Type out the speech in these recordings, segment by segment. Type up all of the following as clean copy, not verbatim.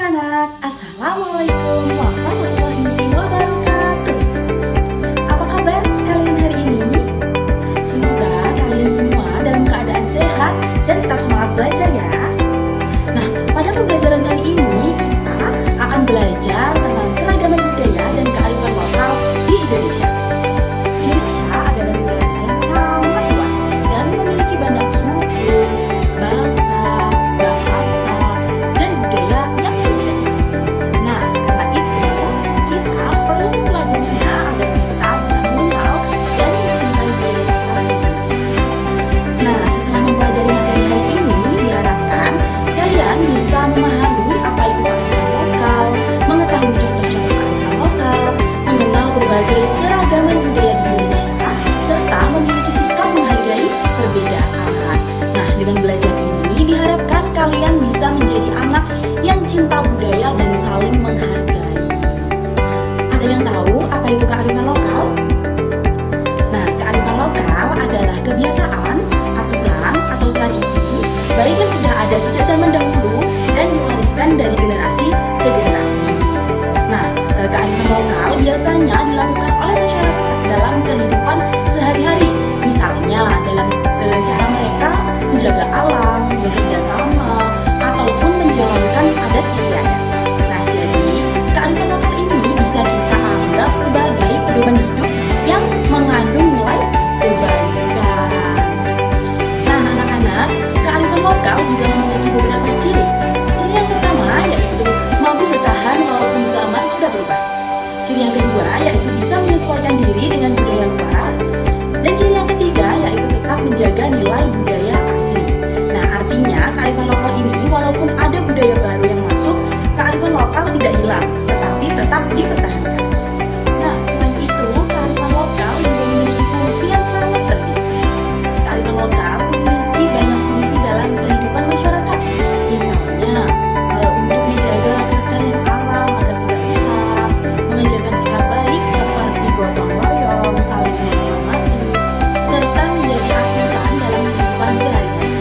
anak-anak, Assalamualaikum warahmatullahi wabarakatuh. Apa kabar kalian hari ini? Semoga kalian semua dalam keadaan sehat dan tetap semangat belajar ya. Nah, pada pembelajaran kali ini kita akan belajar tentang keragaman budaya dan kearifan lokal di Indonesia. Indonesia adalah negara yang sangat luas dan memiliki banyak suku, bangsa, bahasa, dan budaya yang berbeda-beda. Nah, karena itu kita perlu mempelajarinya agar kita bisa mengenal dan mencintai budaya kita sendiri. Nah, setelah mempelajari materi hari ini, diharapkan kalian bisa memahami apa itu kearifan lokal, mengetahui contoh-contoh kearifan lokal, mengenal berbagai keragaman budaya di Indonesia, serta memiliki sikap menghargai perbedaan. Nah, dengan belajar ini diharapkan kalian bisa menjadi anak yang cinta budaya dan saling menghargai. Ada yang tahu apa itu kearifan lokal? Nah, kearifan lokal adalah kebiasaan, aturan, atau tradisi baik yang sudah ada sejak zaman dahulu dan diwariskan dari generasi ke generasi. Nah, kearifan lokal biasanya dilakukan oleh masyarakat dalam kehidupan sehari-hari. Misalnya dalam cara mereka menjaga alam, bekerja sama, ataupun menjalankan adat istiadat. Nah, jadi kearifan lokal ini bisa kita anggap sebagai pedoman hidup yang mengandung nilai kebaikan. Nah, anak-anak, kearifan lokal juga memiliki beberapa ciri. Ciri yang pertama yaitu mampu bertahan walaupun zaman sudah berubah. Ciri yang kedua yaitu bisa menyesuaikan diri dengan budaya luar. Dan ciri yang ketiga yaitu tetap menjaga nilai budaya asli. Nah, artinya kearifan lokal ini walaupun ada budaya baru yang masuk, kearifan lokal tidak hilang, tetapi tetap dipertahankan. Nah, selain itu, kearifan lokal juga memiliki fungsi yang sangat penting. Kearifan lokal memiliki banyak fungsi dalam kehidupan masyarakat. Misalnya, untuk menjaga kelestarian alam agar tidak rusak, mengajarkan sikap baik seperti gotong royong, saling menghormati, serta menjadi aturan dalam kehidupan sehari-hari.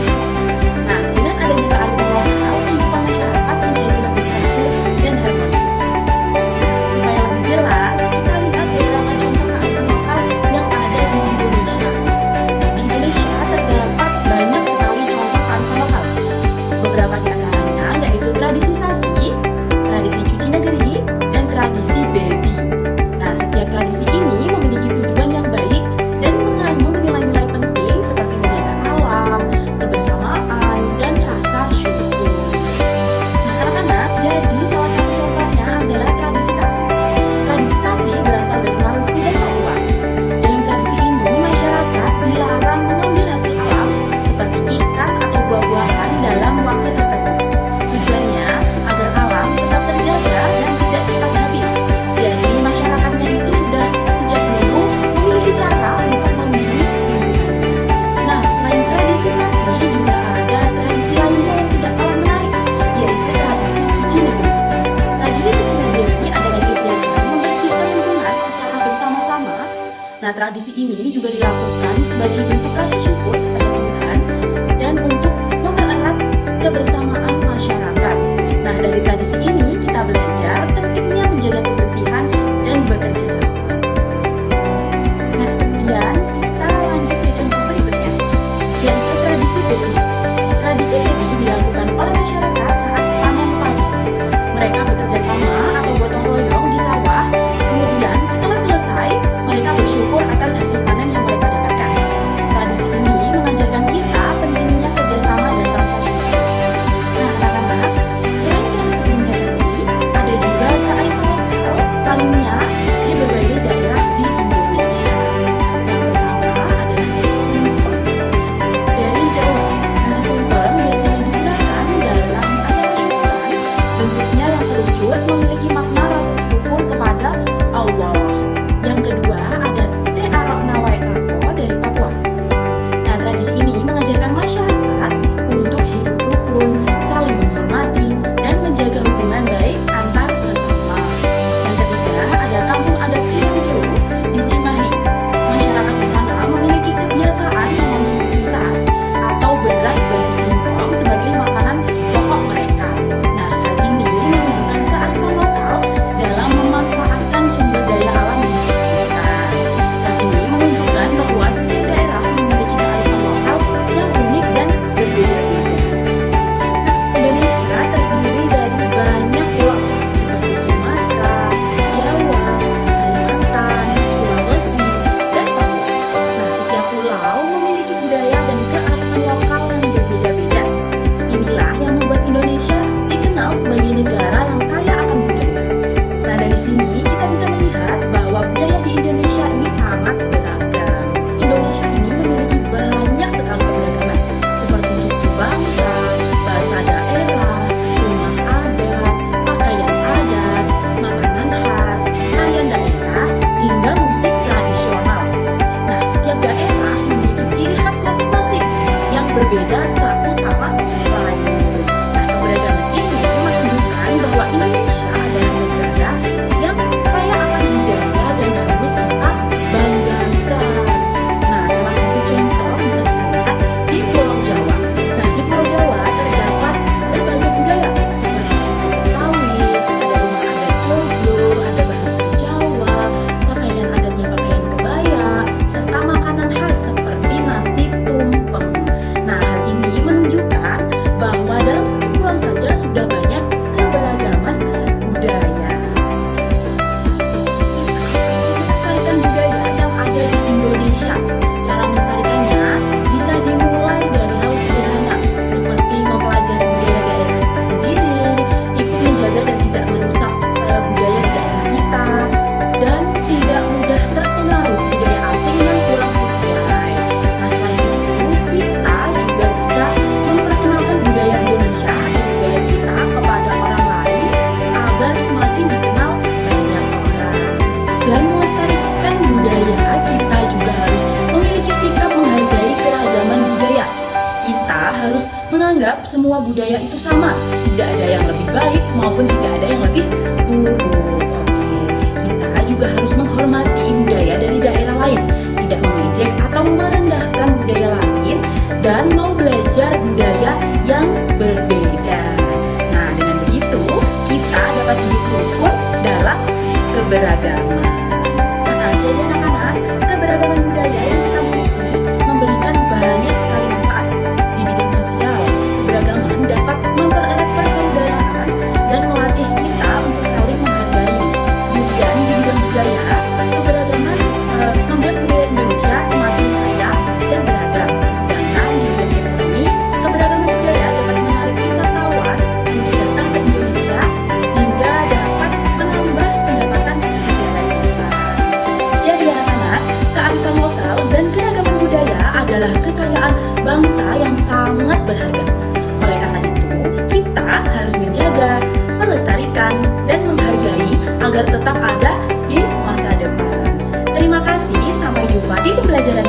Nah, dengan adanya kearifan lokal, kehidupan masyarakat menjadi lebih teratur dan harmonis. Supaya lebih jelas, kita lihat beberapa contoh kearifan lokal yang ada di Indonesia. Di Indonesia terdapat banyak sekali contoh kearifan lokal. Beberapa di antaranya yaitu tradisi sasi, tradisi cuci negeri, dan tradisi baby. Nah, setiap tradisi ini memiliki tujuan yang baik dan mengandung nilai-nilai penting seperti menjaga alam, kebersamaan, dan rasa syukur. Nah, anak-anak, jadi salah satu contohnya adalah tradisi sasi. Tradisi sasi berasal dari Maluku dan Papua. Dalam tradisi ini, masyarakat dilarang mengambil hasil alam seperti ikan atau buah-buahan dalam waktu tertentu. Tujuannya agar alam tetap terjaga dan tidak cepat habis. Jadi masyarakatnya itu sudah sejak dulu memiliki cara untuk melindungi lingkungan. Nah, selain tradisi sasi juga ada tradisi lainnya yang tidak kalah menarik, yaitu tradisi cuci negeri. Tradisi cuci negeri adalah kegiatan membersihkan lingkungan secara bersama-sama. Nah, tradisi ini juga dilakukan sebagai bentuk rasa syukur kepada Tuhan dan untuk mempererat kebersamaan masyarakat. Nah, dari tradisi ini kita belajar pentingnya menjaga kebersihan dan bekerja sama. Nah, kemudian kita lanjut ke contoh berikutnya, yaitu tradisi baby. Tradisi baby dilakukan oleh masyarakat saat panen padi. Mereka bekerja sama atau gotong royong di sawah. Kemudian setelah selesai, mereka bersyukur atas hasil panen yang mereka dapatkan. Tradisi ini mengajarkan kita pentingnya kerjasama dan rasa syukur. Nah, anak-anak, selain contoh sebelumnya tadi, ada juga kearifan lokal lainnya di berbagai daerah di Indonesia. Yang pertama ada nasi tumpeng. Dari Jawa, nasi tumpeng biasanya digunakan dalam acara syukuran. Bentuknya yang terwujud memiliki makna rasa syukur kepada Allah. Yang kedua ada teh arok nawai rako dari Papua. Nah, tradisi ini mengajarkan masyarakat untuk hidup rukun, saling menghormati, dan menjaga hubungan baik antar sesama. Yang ketiga ada kampung adat Ciumdewu di Cimahi. Masyarakat di sana memiliki kebiasaan mengonsumsi beras atau beras dari singkong sebagai makanan pokok mereka. Nah, hal ini menjadi dikenal sebagai negara yang kaya akan budaya. Nah, dari sini kita bisa melihat bahwa budaya di Indonesia ini sangat beragam. Indonesia ini memiliki banyak sekali keberagaman, seperti suku bangsa, bahasa daerah, rumah adat, pakaian adat, makanan khas, tarian daerah, hingga musik tradisional. Nah, setiap daerah memiliki ciri khas masing-masing yang berbeda satu sama lain. Nah, keberagaman ini menunjukkan bahwa Indonesia adalah negara yang kaya akan budaya dan harus kita banggakan. Nah, salah satu contoh bisa kita lihat di Pulau Jawa. Nah, di Pulau Jawa terdapat berbagai budaya seperti suku Betawi, ada rumah adat Joglo, ada bahasa Jawa, pakaian adatnya pakaian kebaya, serta makanan khas seperti nasi tumpeng. Nah, hal ini menunjukkan bahwa dalam satu pulau saja sudah banyak keberagaman budaya. Melestarikan budaya yang ada di Indonesia. Cara melestarikannya bisa dimulai dari hal sederhana seperti mempelajari budaya daerah kita sendiri, ikut menjaga dan tidak merusak budaya di daerah kita, dan tidak mudah terpengaruh budaya asing yang kurang sesuai. Nah, selain itu, kita juga bisa memperkenalkan budaya Indonesia atau budaya kita kepada orang lain agar semakin dikenal banyak orang. Selain melestarikan budaya, kita juga harus memiliki sikap menghargai keragaman budaya. Kita harus menganggap semua budaya itu sama, tidak ada yang lebih baik maupun tidak ada yang lebih buruk. Oke, kita juga harus menghormati budaya dari daerah lain, tidak mengejek atau merendahkan budaya lain, dan mau belajar budaya yang berbeda. Nah, dengan begitu kita dapat hidup rukun dalam keberagaman. Nah, jadi anak-anak, keberagaman budaya yang kita miliki memberikan banyak sekali manfaat di bidang sosial. Keberagaman dapat mempererat persaudaraan dan melatih kita untuk saling menghargai. Kemudian di bidang budaya, keberagaman membuat budaya Indonesia semakin kaya dan beragam. Sedangkan di bidang ekonomi, keberagaman budaya dapat menarik wisatawan untuk datang ke Indonesia hingga dapat menambah pendapatan negara kita. Jadi anak-anak, kearifan lokal dan keragaman budaya adalah kekayaan bangsa yang sangat berharga. Oleh karena itu, kita harus menjaga, melestarikan, dan menghargai agar tetap ada di masa depan. Terima kasih, sampai jumpa di pembelajaran